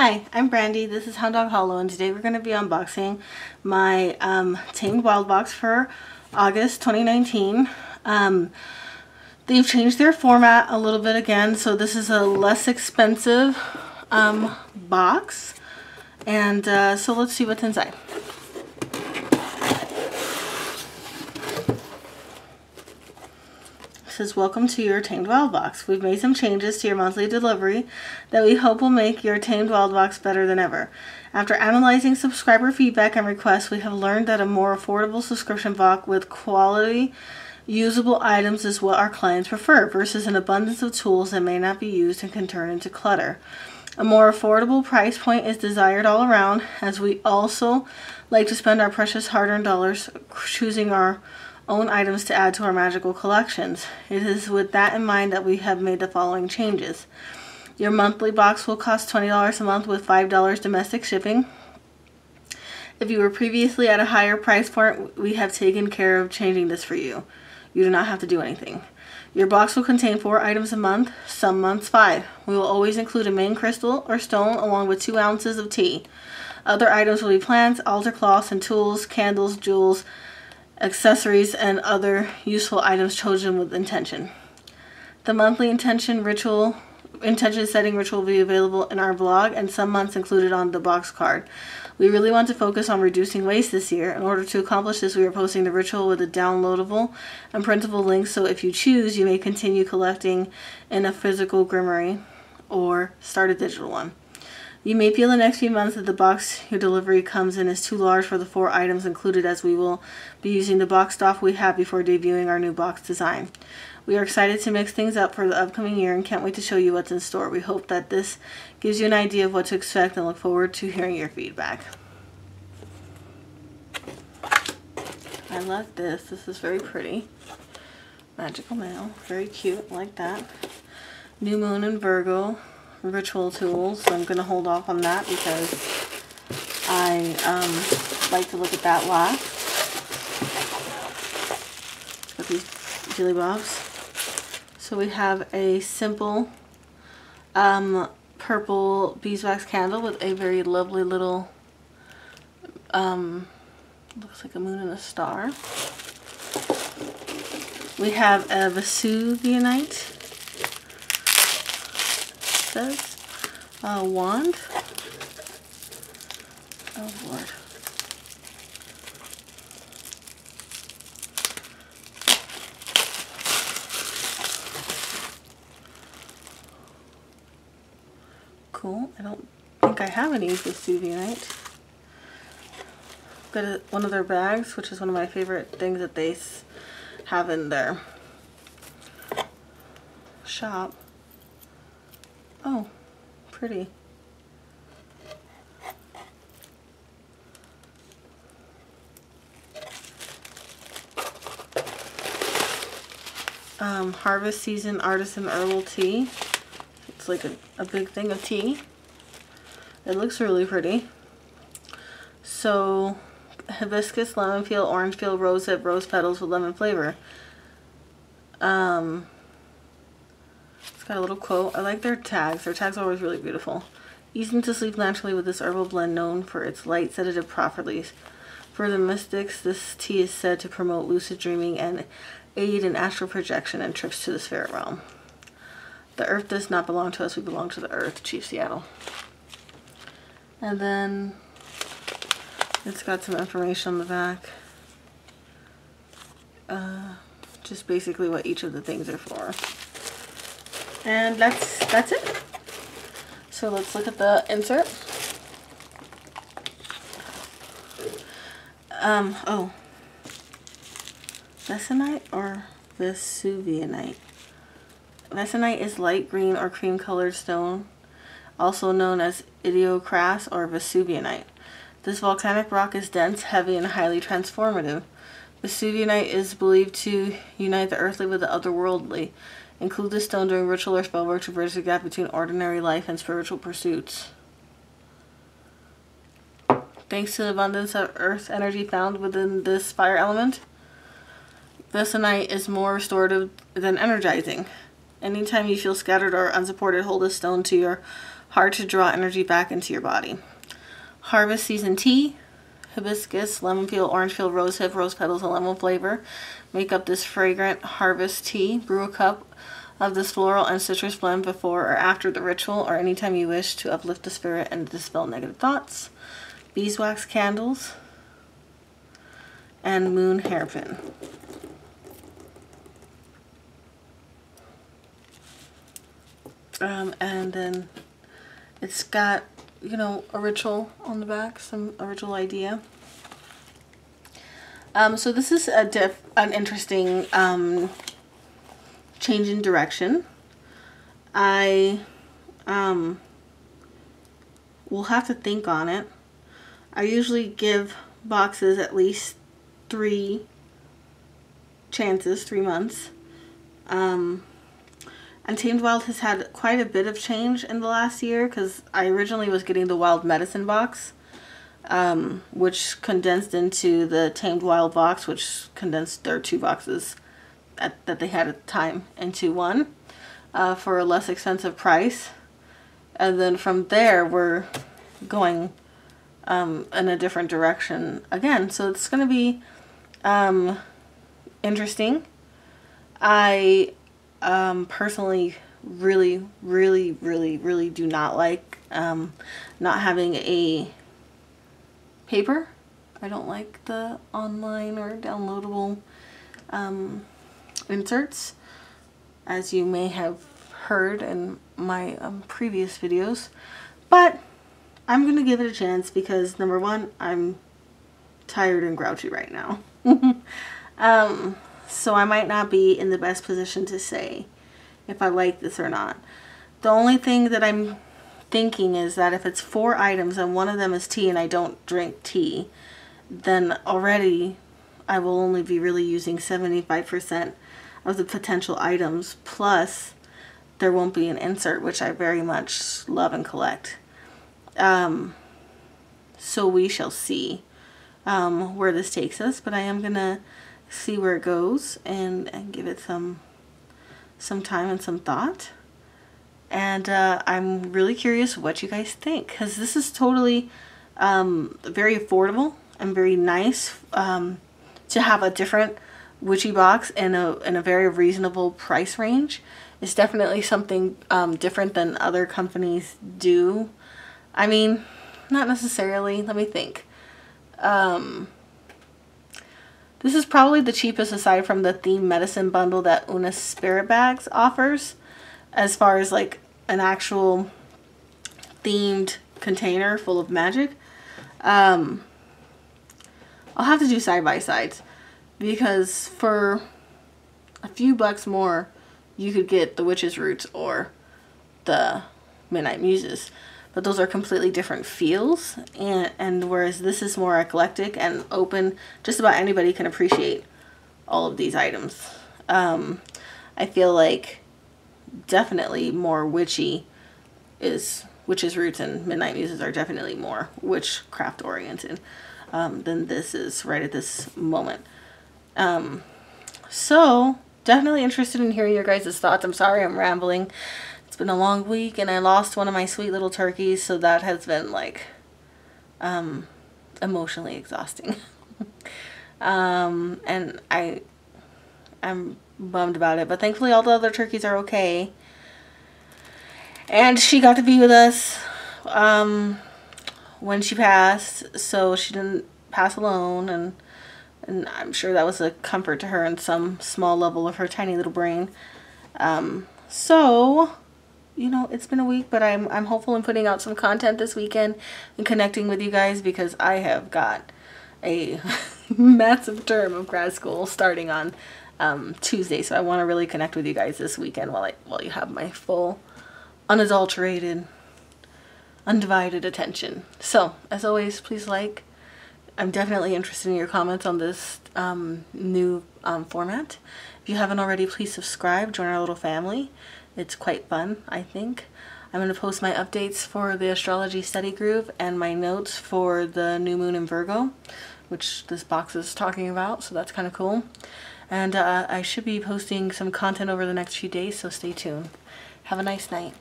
Hi, I'm Brandy. This is Hound Dog Hollow, and today we're going to be unboxing my Tamed Wild box for August 2019. They've changed their format a little bit again, so this is a less expensive box. And so let's see what's inside. It says, welcome to your Tamed Wild box. We've made some changes to your monthly delivery that we hope will make your Tamed Wild box better than ever. After analyzing subscriber feedback and requests, we have learned that a more affordable subscription box with quality, usable items is what our clients prefer versus an abundance of tools that may not be used and can turn into clutter. A more affordable price point is desired all around, as we also like to spend our precious hard-earned dollars choosing our own items to add to our magical collections. It is with that in mind that we have made the following changes. Your monthly box will cost $20 a month with $5 domestic shipping. If you were previously at a higher price point, we have taken care of changing this for you. You do not have to do anything. Your box will contain 4 items a month, some months 5. We will always include a main crystal or stone along with 2 ounces of tea. Other items will be plants, altar cloths, and tools, candles, jewels, accessories, and other useful items chosen with intention. The monthly intention setting ritual will be available in our blog and some months included on the box card. We really want to focus on reducing waste this year. In order to accomplish this, we are posting the ritual with a downloadable and printable link, so if you choose, you may continue collecting in a physical grimoire or start a digital one. You may feel the next few months that the box your delivery comes in is too large for the 4 items included, as we will be using the box stock we have before debuting our new box design. We are excited to mix things up for the upcoming year and can't wait to show you what's in store. We hope that this gives you an idea of what to expect and look forward to hearing your feedback. I love this. This is very pretty. Magical mail. Very cute. I like that. New Moon and Virgo ritual tools, so I'm going to hold off on that because I like to look at that last. Got these Jilly Bobs. So we have a simple purple beeswax candle with a very lovely little looks like a moon and a star. We have a Vesuvianite. Says a wand. Oh Lord. Cool. I don't think I have any Vesuvianite. Got one of their bags, which is one of my favorite things that they have in their shop. Oh, pretty. Harvest season artisan herbal tea. It's like a big thing of tea. It looks really pretty. So, hibiscus, lemon peel, orange peel, rosehip, rose petals with lemon flavor. It's got a little quote. I like their tags. Their tags are always really beautiful. Easing to sleep naturally with this herbal blend known for its light sedative properties. For the mystics, this tea is said to promote lucid dreaming and aid in astral projection and trips to the spirit realm. The earth does not belong to us. We belong to the earth. Chief Seattle. And then it's got some information on the back. Just basically what each of the things are for. And that's it. So let's look at the insert. Oh. Vesuvianite or Vesuvianite? Vesuvianite is light green or cream colored stone, also known as idiocras or Vesuvianite. This volcanic rock is dense, heavy, and highly transformative. Vesuvianite is believed to unite the earthly with the otherworldly. Include this stone during ritual or spell work to bridge the gap between ordinary life and spiritual pursuits. Thanks to the abundance of earth energy found within this fire element, Vesuvianite is more restorative than energizing. Anytime you feel scattered or unsupported, hold this stone to your hard to draw energy back into your body. Harvest Season Tea, hibiscus, lemon peel, orange peel, rose hip, rose petals, and lemon flavor make up this fragrant harvest tea. Brew a cup of this floral and citrus blend before or after the ritual, or anytime you wish to uplift the spirit and dispel negative thoughts. Beeswax candles and moon hairpin. And then it's got, you know, a ritual on the back, a ritual idea. So this is an interesting change in direction. I will have to think on it. I usually give boxes at least 3 chances, 3 months. And Tamed Wild has had quite a bit of change in the last year, because I originally was getting the Wild Medicine box, which condensed into the Tamed Wild box, which condensed their 2 boxes that they had at the time into one for a less expensive price. And then from there, we're going in a different direction again. So it's going to be interesting. I personally really do not like not having a paper. I don't like the online or downloadable inserts, as you may have heard in my previous videos. But I'm gonna give it a chance because, number one, I'm tired and grouchy right now. So I might not be in the best position to say if I like this or not. The only thing that I'm thinking is that if it's 4 items and one of them is tea and I don't drink tea, then already I will only be really using 75% of the potential items, plus there won't be an insert, which I very much love and collect. So we shall see where this takes us, but I am gonna see where it goes and give it some time and some thought. And I'm really curious what you guys think, because this is totally very affordable and very nice to have a different witchy box in a very reasonable price range. It's definitely something different than other companies do. I mean, not necessarily. Let me think. This is probably the cheapest aside from the theme medicine bundle that Una Spirit Bags offers, as far as like an actual themed container full of magic. I'll have to do side-by-sides, because for a few bucks more you could get the Witch's Roots or the Midnight Muses, but those are completely different feels, and whereas this is more eclectic and open, just about anybody can appreciate all of these items. I feel like definitely more witchy is Witch's Roots, and Midnight Muses are definitely more witchcraft oriented than this is right at this moment. So definitely interested in hearing your guys' thoughts. I'm sorry I'm rambling. It's been a long week and I lost one of my sweet little turkeys, so that has been like emotionally exhausting. And I'm bummed about it, but thankfully all the other turkeys are okay. And she got to be with us when she passed, so she didn't pass alone, and I'm sure that was a comfort to her in some small level of her tiny little brain. So, you know, it's been a week, but I'm hopeful in putting out some content this weekend and connecting with you guys, because I have got a massive term of grad school starting on Tuesday, so I want to really connect with you guys this weekend while you have my full, unadulterated, undivided attention. So, as always, please like. I'm definitely interested in your comments on this new format. If you haven't already, please subscribe, join our little family. It's quite fun, I think. I'm going to post my updates for the astrology study group and my notes for the new moon in Virgo, which this box is talking about, so that's kind of cool. And I should be posting some content over the next few days, so stay tuned. Have a nice night.